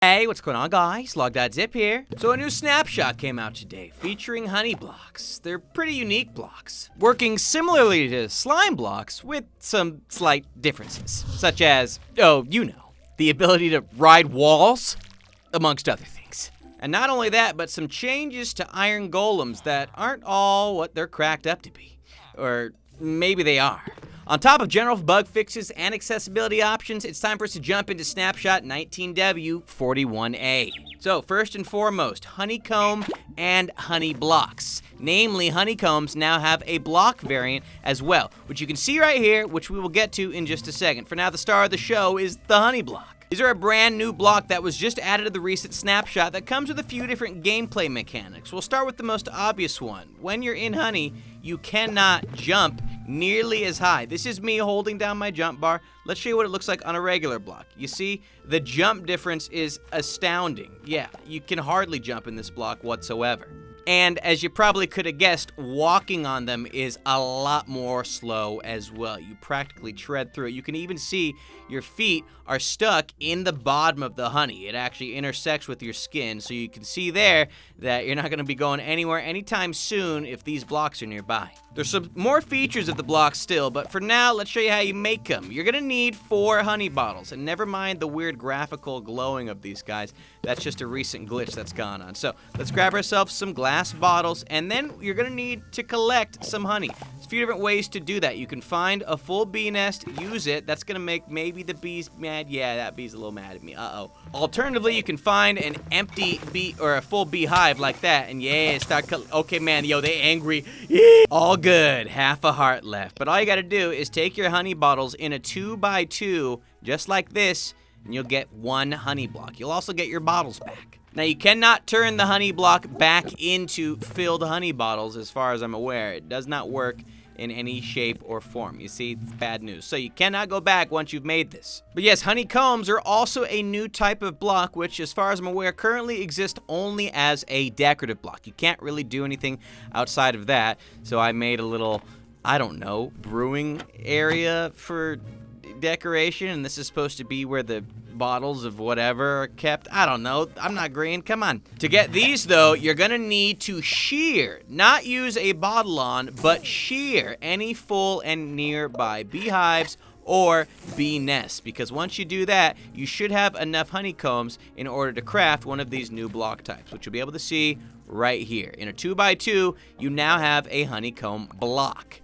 Hey, what's going on, guys? Logdotzip here. So a new snapshot came out today featuring honey blocks. They're pretty unique blocks, working similarly to slime blocks with some slight differences, such as, the ability to ride walls, amongst other things. And not only that, but some changes to iron golems that aren't all what they're cracked up to be. Or maybe they are. On top of general bug fixes and accessibility options, it's time for us to jump into Snapshot 19w41a. So first and foremost, honeycomb and honey blocks. Namely, honeycombs now have a block variant as well, which you can see right here, which we will get to in just a second. For now, the star of the show is the honey block. These are a brand new block that was just added to the recent snapshot that comes with a few different gameplay mechanics. We'll start with the most obvious one. When you're in honey, you cannot jump nearly as high. This is me holding down my jump bar. Let's show you what it looks like on a regular block. You see, the jump difference is astounding. Yeah, you can hardly jump in this block whatsoever. And as you probably could have guessed, walking on them is a lot more slow as well. You practically tread through it. You can even see your feet are stuck in the bottom of the honey. It actually intersects with your skin, so you can see there that you're not going to be going anywhere anytime soon if these blocks are nearby. There's some more features of the blocks still, but for now, let's show you how you make them. You're going to need 4 honey bottles, and never mind the weird graphical glowing of these guys. That's just a recent glitch that's gone on. So let's grab ourselves some glass bottles, and then you're going to need to collect some honey. There's a few different ways to do that. You can find a full bee nest, use it. That's going to make maybe the bees mad. Yeah, that bee's a little mad at me. Uh-oh. Alternatively, you can find an empty bee or a full beehive like that, and yeah, start okay, man, yo, they angry. Yeah. All good. Half a heart left. But all you got to do is take your honey bottles in a 2x2, just like this, and you'll get 1 honey block. You'll also get your bottles back. Now, you cannot turn the honey block back into filled honey bottles, as far as I'm aware. It does not work in any shape or form. You see, it's bad news. So you cannot go back once you've made this. But yes, honeycombs are also a new type of block, which, as far as I'm aware, currently exist only as a decorative block. You can't really do anything outside of that. So I made a little, I don't know, brewing area for decoration, and this is supposed to be where the bottles of whatever are kept. I don't know. I'm not green. Come on. To get these, though, you're going to need to shear. Not use a bottle on, but shear any full and nearby beehives or bee nests, because once you do that, you should have enough honeycombs in order to craft one of these new block types, which you'll be able to see right here. In a 2x2, you now have a honeycomb block.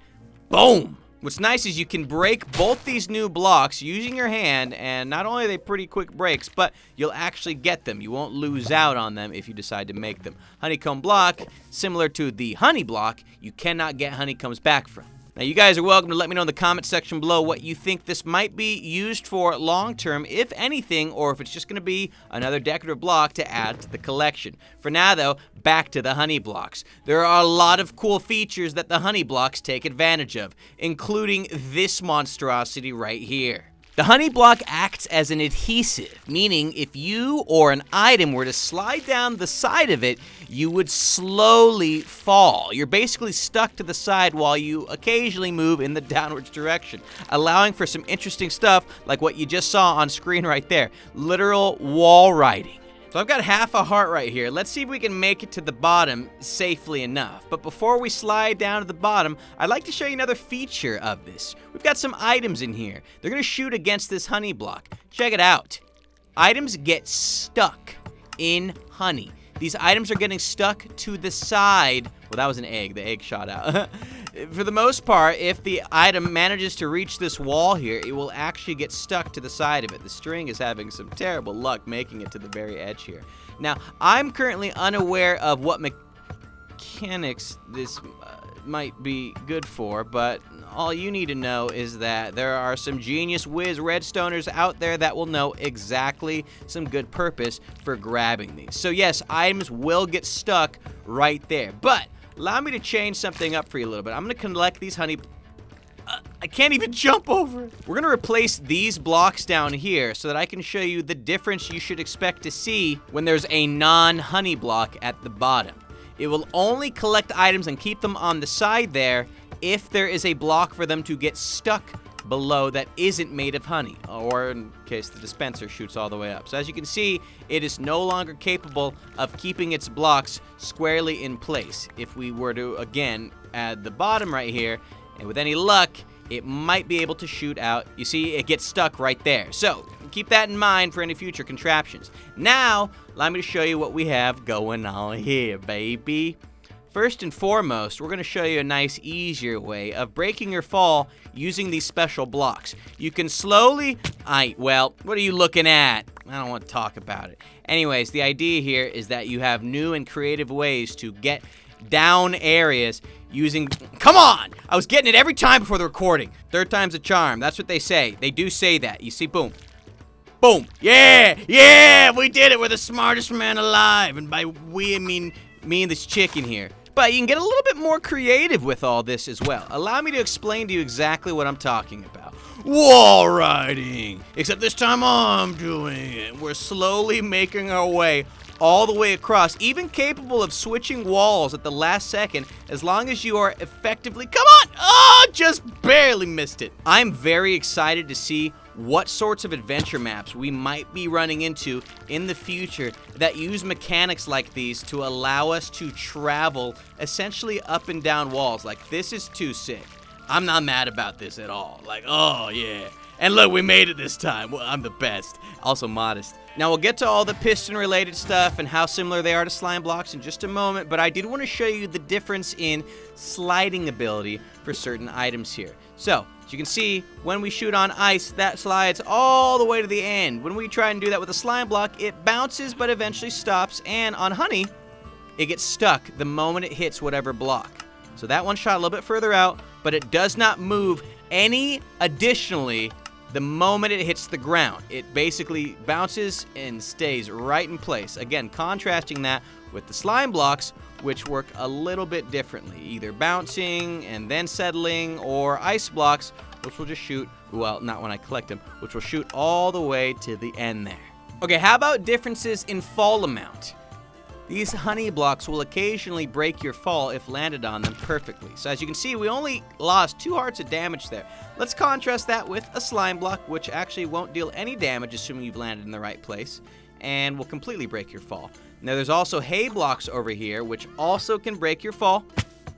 Boom! What's nice is you can break both these new blocks using your hand, and not only are they pretty quick breaks, but you'll actually get them. You won't lose out on them if you decide to make them. Honeycomb block, similar to the honey block, you cannot get honeycombs back from. Now, you guys are welcome to let me know in the comment section below what you think this might be used for long-term, if anything, or if it's just going to be another decorative block to add to the collection. For now, though, back to the honey blocks. There are a lot of cool features that the honey blocks take advantage of, including this monstrosity right here. The honey block acts as an adhesive, meaning if you or an item were to slide down the side of it, you would slowly fall. You're basically stuck to the side while you occasionally move in the downwards direction, allowing for some interesting stuff like what you just saw on screen right there, literal wall riding. So I've got half a heart right here. Let's see if we can make it to the bottom safely enough. But before we slide down to the bottom, I'd like to show you another feature of this. We've got some items in here. They're going to shoot against this honey block. Check it out. Items get stuck in honey. These items are getting stuck to the side. Well, that was an egg. The egg shot out. For the most part, if the item manages to reach this wall here, it will actually get stuck to the side of it. The string is having some terrible luck making it to the very edge here. Now, I'm currently unaware of what mechanics this might be good for, but all you need to know is that there are some genius whiz redstoners out there that will know exactly some good purpose for grabbing these. So yes, items will get stuck right there, but allow me to change something up for you a little bit. I'm going to collect these honey... I can't even jump over it. We're going to replace these blocks down here so that I can show you the difference you should expect to see when there's a non-honey block at the bottom. It will only collect items and keep them on the side there if there is a block for them to get stuck below that isn't made of honey, or in case the dispenser shoots all the way up. So as you can see, it is no longer capable of keeping its blocks squarely in place. If we were to, again, add the bottom right here, and with any luck, it might be able to shoot out. You see, it gets stuck right there. So keep that in mind for any future contraptions. Now, allow me to show you what we have going on here, baby. First and foremost, we're going to show you a nice, easier way of breaking your fall using these special blocks. You can slowly... well, what are you looking at? I don't want to talk about it. Anyways, the idea here is that you have new and creative ways to get down areas using... Come on! I was getting it every time before the recording. Third time's a charm. That's what they say. They do say that. You see, boom. Boom. Yeah! Yeah! We did it! We're the smartest man alive. And by we, I mean me and this chicken here. But you can get a little bit more creative with all this as well. Allow me to explain to you exactly what I'm talking about. Wall riding! Except this time I'm doing it. We're slowly making our way all the way across, even capable of switching walls at the last second, as long as you are effectively... Come on! Oh, just barely missed it. I'm very excited to see what sorts of adventure maps we might be running into in the future that use mechanics like these to allow us to travel essentially up and down walls. Like, this is too sick. I'm not mad about this at all. Like, oh yeah. And look, we made it this time. Well, I'm the best. Also modest. Now, we'll get to all the piston-related stuff and how similar they are to slime blocks in just a moment, but I did want to show you the difference in sliding ability for certain items here. So, as you can see, when we shoot on ice, that slides all the way to the end. When we try and do that with a slime block, it bounces but eventually stops, and on honey, it gets stuck the moment it hits whatever block. So that one shot a little bit further out, but it does not move any additionally the moment it hits the ground. It basically bounces and stays right in place. Again, contrasting that with the slime blocks, which work a little bit differently, either bouncing and then settling, or ice blocks, which will just shoot, well, not when I collect them, which will shoot all the way to the end there. Okay, how about differences in fall amount? These honey blocks will occasionally break your fall if landed on them perfectly. So as you can see, we only lost 2 hearts of damage there. Let's contrast that with a slime block, which actually won't deal any damage assuming you've landed in the right place, and will completely break your fall. Now there's also hay blocks over here, which also can break your fall.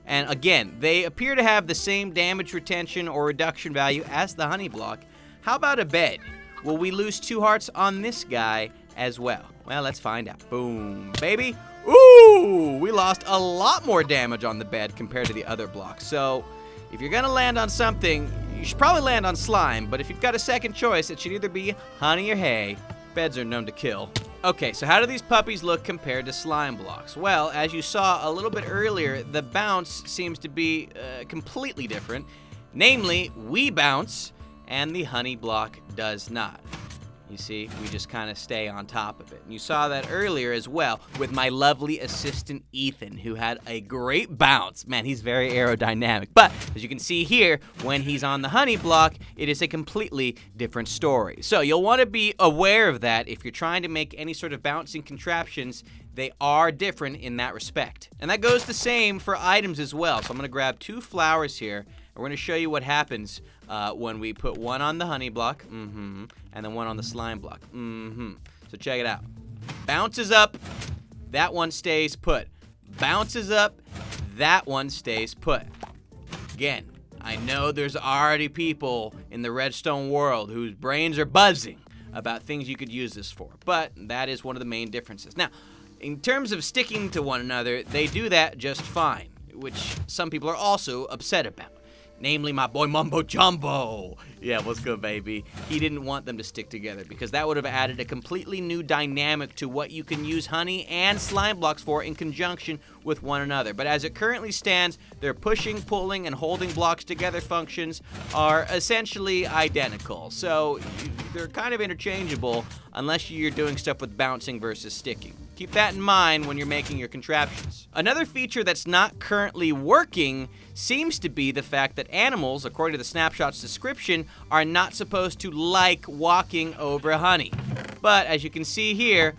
And again, they appear to have the same damage retention or reduction value as the honey block. How about a bed? Will we lose 2 hearts on this guy as well? Well, let's find out. Boom, baby. Ooh, we lost a lot more damage on the bed compared to the other blocks. So if you're gonna land on something, you should probably land on slime, but if you've got a second choice, it should either be honey or hay. Beds are known to kill. Okay, so how do these puppies look compared to slime blocks? Well, as you saw a little bit earlier, the bounce seems to be completely different. Namely, we bounce, and the honey block does not. You see, we just kind of stay on top of it. And you saw that earlier as well with my lovely assistant, Ethan, who had a great bounce. Man, he's very aerodynamic. But as you can see here, when he's on the honey block, it is a completely different story. So you'll want to be aware of that if you're trying to make any sort of bouncing contraptions. They are different in that respect. And that goes the same for items as well. So I'm going to grab 2 flowers here. We're going to show you what happens when we put one on the honey block, and then one on the slime block, So check it out. Bounces up, that one stays put. Bounces up, that one stays put. Again, I know there's already people in the redstone world whose brains are buzzing about things you could use this for, but that is one of the main differences. Now, in terms of sticking to one another, they do that just fine, which some people are also upset about. Namely, my boy Mumbo Jumbo. Yeah, what's good, baby? He didn't want them to stick together because that would have added a completely new dynamic to what you can use honey and slime blocks for in conjunction with one another. But as it currently stands, their pushing, pulling, and holding blocks together functions are essentially identical. So they're kind of interchangeable unless you're doing stuff with bouncing versus sticking. Keep that in mind when you're making your contraptions. Another feature that's not currently working seems to be the fact that animals, according to the Snapshot's description, are not supposed to like walking over honey. But as you can see here,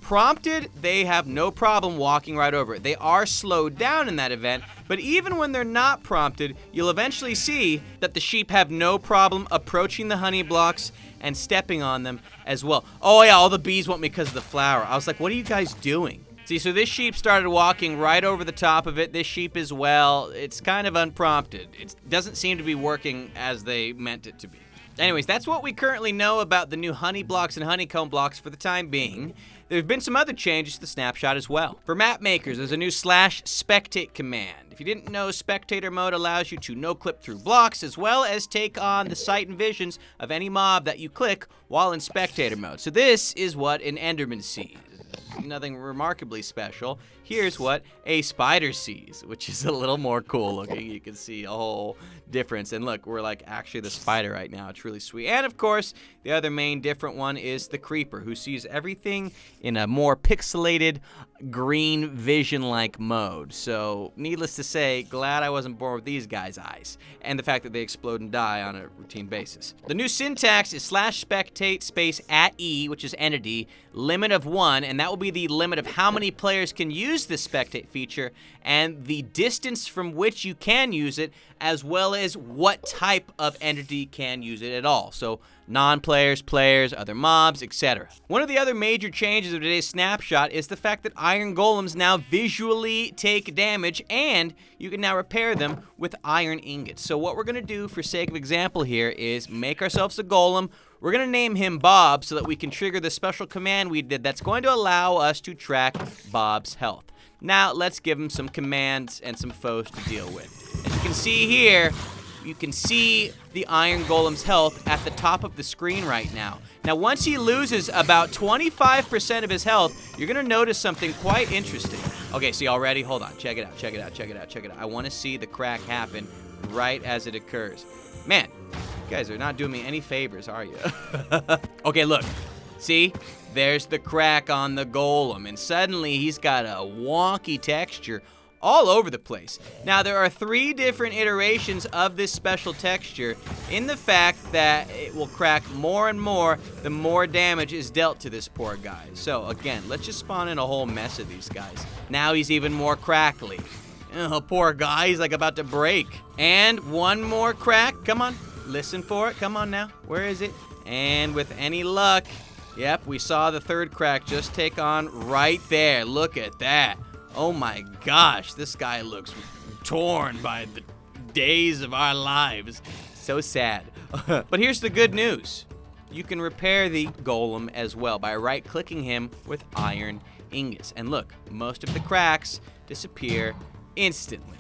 Prompted, they have no problem walking right over it. They are slowed down in that event, but even when they're not prompted, you'll eventually see that the sheep have no problem approaching the honey blocks and stepping on them as well. Oh yeah, all the bees want me because of the flower. I was like, what are you guys doing? See, so this sheep started walking right over the top of it. This sheep as well. It's kind of unprompted. It doesn't seem to be working as they meant it to be. Anyways, that's what we currently know about the new honey blocks and honeycomb blocks for the time being. There have been some other changes to the snapshot as well. For map makers, there's a new /spectate command. If you didn't know, spectator mode allows you to no-clip through blocks as well as take on the sight and visions of any mob that you click while in spectator mode. So this is what an Enderman sees. Nothing remarkably special. Here's what a spider sees, which is a little more cool looking. You can see a whole difference. And look, we're like actually the spider right now. It's really sweet. And of course, the other main different one is the creeper, who sees everything in a more pixelated green vision-like mode. So needless to say, glad I wasn't born with these guys' eyes. And the fact that they explode and die on a routine basis. The new syntax is /spectate space @E, which is entity, limit of 1, and that will be the limit of how many players can use this spectate feature and the distance from which you can use it, as well as what type of entity can use it at all. So non-players, players, other mobs, etc. One of the other major changes of today's snapshot is the fact that iron golems now visually take damage, and you can now repair them with iron ingots. So what we're going to do for sake of example here is make ourselves a golem. We're going to name him Bob so that we can trigger the special command we did that's going to allow us to track Bob's health. Now let's give him some commands and some foes to deal with. As you can see here, you can see the Iron Golem's health at the top of the screen right now. Now, once he loses about 25% of his health, you're gonna notice something quite interesting. Okay, see already? Hold on, check it out, check it out, check it out, check it out. I wanna see the crack happen right as it occurs. Man, you guys are not doing me any favors, are you? Okay, look, see? There's the crack on the golem, and suddenly he's got a wonky texture all over the place. Now, there are 3 different iterations of this special texture in the fact that it will crack more and more the more damage is dealt to this poor guy. So, again, let's just spawn in a whole mess of these guys. Now he's even more crackly. Oh, poor guy, he's like about to break. And one more crack. Come on, listen for it. Come on now. Where is it? And with any luck, yep, we saw the 3rd crack just take on right there. Look at that. Oh my gosh, this guy looks torn by the days of our lives. So sad. But here's the good news. You can repair the golem as well by right-clicking him with iron ingots. And look, most of the cracks disappear instantly.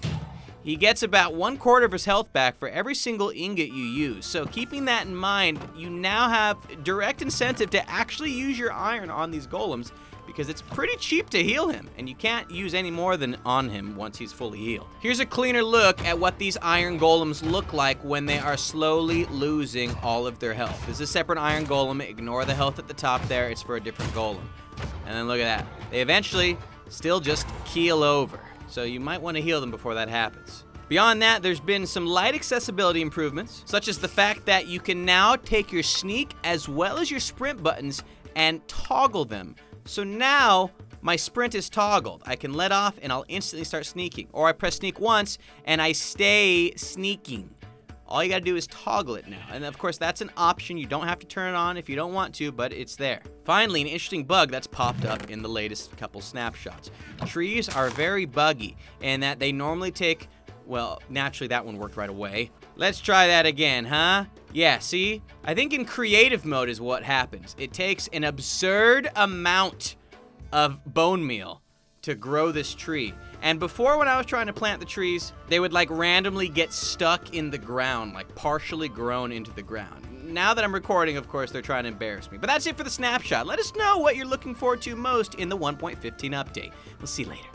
He gets about 1/4 of his health back for every single ingot you use. So keeping that in mind, you now have direct incentive to actually use your iron on these golems, because it's pretty cheap to heal him, and you can't use any more than on him once he's fully healed. Here's a cleaner look at what these iron golems look like when they are slowly losing all of their health. This is a separate iron golem. Ignore the health at the top there. It's for a different golem. And then look at that. They eventually still just keel over. So you might want to heal them before that happens. Beyond that, there's been some light accessibility improvements, such as the fact that you can now take your sneak as well as your sprint buttons and toggle them. So now my sprint is toggled. I can let off and I'll instantly start sneaking. Or I press sneak once and I stay sneaking. All you gotta do is toggle it now. And of course, that's an option. You don't have to turn it on if you don't want to, but it's there. Finally, an interesting bug that's popped up in the latest couple snapshots. Trees are very buggy in that they normally take, well, naturally that one worked right away. Let's try that again, huh? Yeah, see? I think in creative mode is what happens. It takes an absurd amount of bone meal to grow this tree. And before, when I was trying to plant the trees, they would like randomly get stuck in the ground, like partially grown into the ground. Now that I'm recording, of course, they're trying to embarrass me. But that's it for the snapshot. Let us know what you're looking forward to most in the 1.15 update. We'll see you later.